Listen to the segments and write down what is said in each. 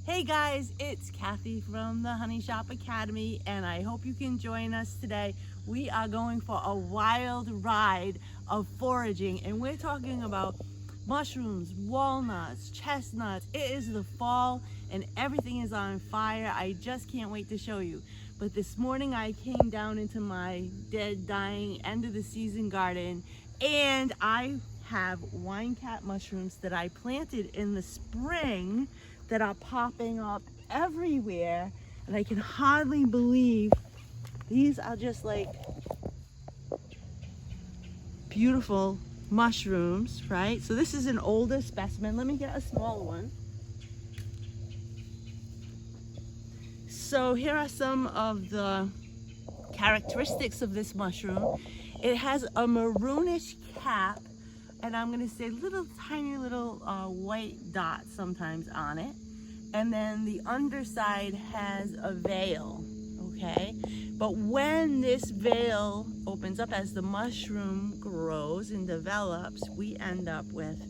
Hey guys, it's Kathy from the Honey Shop Academy, and I hope you can join us today. We are going for a wild ride of foraging, and we're talking about mushrooms, walnuts, chestnuts. It is the fall and everything is on fire. I just can't wait to show you. But this morning I came down into my dead, dying, end of the season garden, and I have wine cap mushrooms that I planted in the spring that are popping up everywhere, and I can hardly believe these are just like beautiful mushrooms, right? So this is an older specimen. Let me get a smaller one. So here are some of the characteristics of this mushroom. It has a maroonish cap, and I'm gonna say little tiny little white dots sometimes on it. And then the underside has a veil, okay? But when this veil opens up as the mushroom grows and develops, we end up with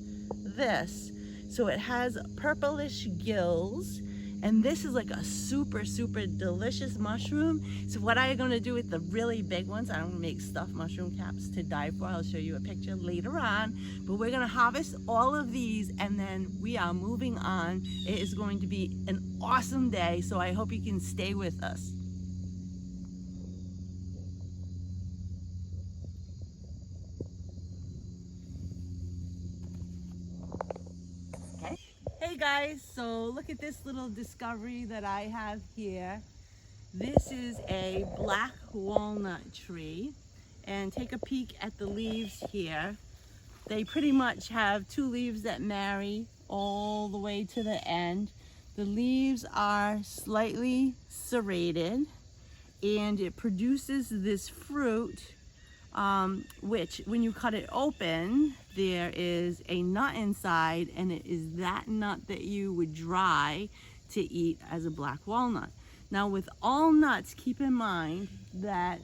this. So it has purplish gills, and this is like a super delicious mushroom. So what I'm gonna do with the really big ones, I'm gonna make stuffed mushroom caps to die for. I'll show you a picture later on, but we're gonna harvest all of these and then we are moving on. It is going to be an awesome day, so I hope you can stay with us. Hey guys, so look at this little discovery that I have here. This is a black walnut tree, and take a peek at the leaves here. They pretty much have two leaves that marry all the way to the end. The leaves are slightly serrated, and it produces this fruit, which when you cut it open, there is a nut inside, and it is that nut that you would dry to eat as a black walnut. Now with all nuts, keep in mind that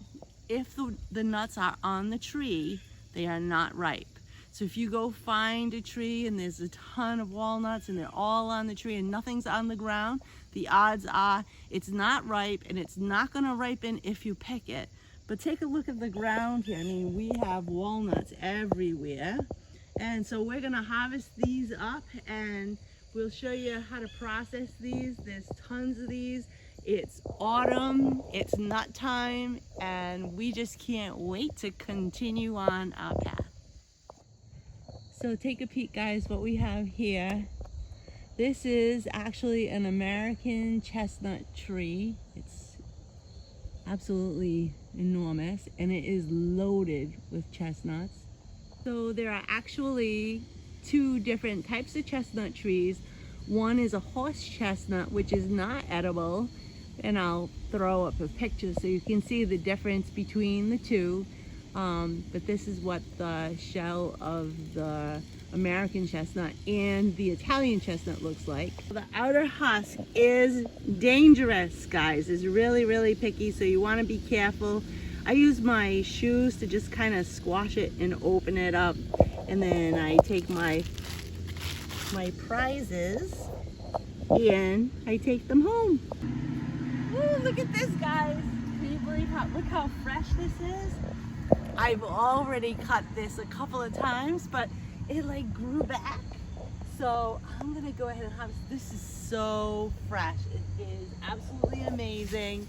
if the nuts are on the tree, they are not ripe. So if you go find a tree and there's a ton of walnuts and they're all on the tree and nothing's on the ground, the odds are it's not ripe, and it's not gonna ripen if you pick it. But take a look at the ground here. I mean, we have walnuts everywhere. And so we're gonna harvest these up and we'll show you how to process these. There's tons of these. It's autumn, it's nut time, and we just can't wait to continue on our path. So take a peek, guys, what we have here. This is actually an American chestnut tree. It's absolutely enormous, and it is loaded with chestnuts. So there are actually two different types of chestnut trees. One is a horse chestnut, which is not edible, and I'll throw up a picture so you can see the difference between the two. But this is what the shell of the American chestnut and the Italian chestnut looks like. The outer husk is dangerous, guys. It's really picky, so you want to be careful. I use my shoes to just kind of squash it and open it up, and then I take my prizes and I take them home. Ooh, look at this, guys. Can you believe look how fresh this is? I've already cut this a couple of times, but it like grew back. So I'm gonna go ahead and harvest. This is so fresh. It is absolutely amazing.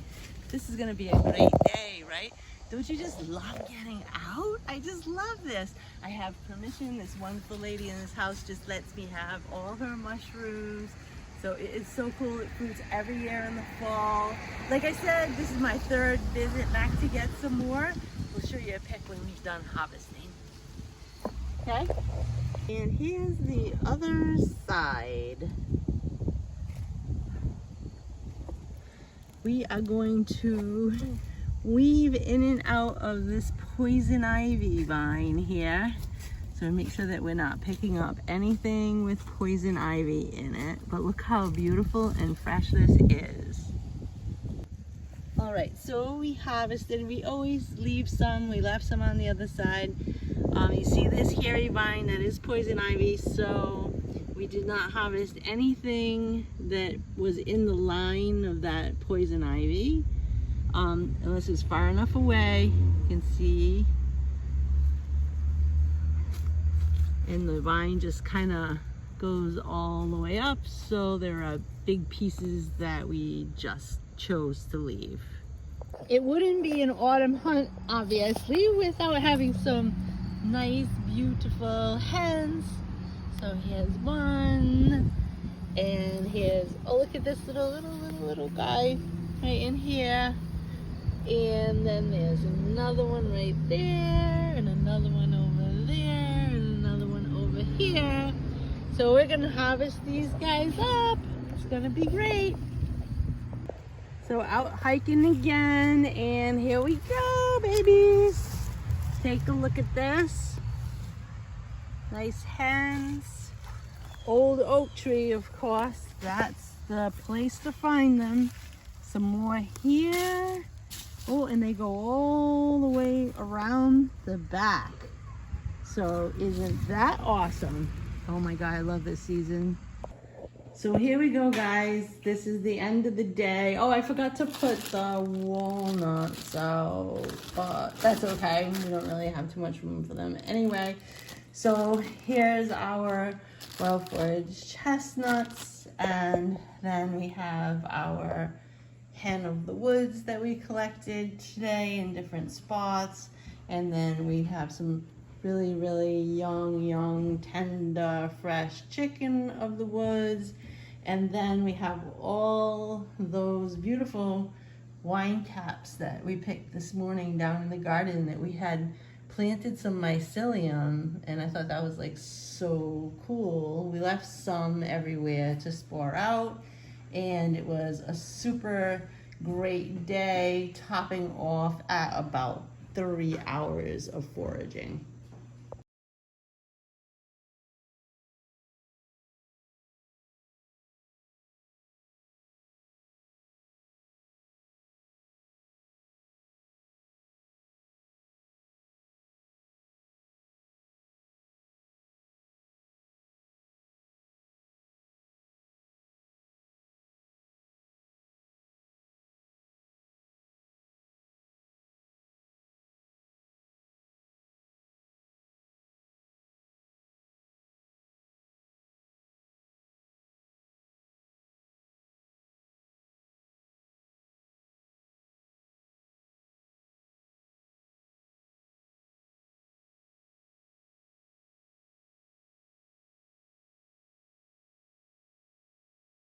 This is gonna be a great day, right? Don't you just love getting out? I just love this. I have permission. This wonderful lady in this house just lets me have all her mushrooms. So it is so cool. It fruits every year in the fall. Like I said, this is my third visit back to get some more. We'll show you a pic when we've done harvesting. Okay? And here's the other side. We are going to weave in and out of this poison ivy vine here. So make sure that we're not picking up anything with poison ivy in it. But look how beautiful and fresh this is. All right, so we harvested. We always leave some. We left some on the other side. You see this hairy vine that is poison ivy, so we did not harvest anything that was in the line of that poison ivy. Unless it's far enough away, you can see. And the vine just kind of goes all the way up, so there are big pieces that we just chose to leave. It wouldn't be an autumn hunt, obviously, without having some nice, beautiful hens. So here's one, and here's, oh, look at this little guy right in here. And then there's another one right there, and another one over there, and another one over here. So we're gonna harvest these guys up. It's gonna be great. So out hiking again, and here we go, babies. Take a look at this. Nice hens. Old oak tree, of course. That's the place to find them. Some more here. Oh, and they go all the way around the back. So isn't that awesome? Oh my God, I love this season. So here we go, guys. This is the end of the day. Oh, I forgot to put the walnuts out, but that's okay. We don't really have too much room for them anyway. So here's our well-foraged chestnuts, and then we have our hen of the woods that we collected today in different spots, and then we have some really young, tender, fresh chicken of the woods. And then we have all those beautiful wine caps that we picked this morning down in the garden that we had planted some mycelium, and I thought that was like so cool. We left some everywhere to spore out, and it was a super great day, topping off at about 3 hours of foraging.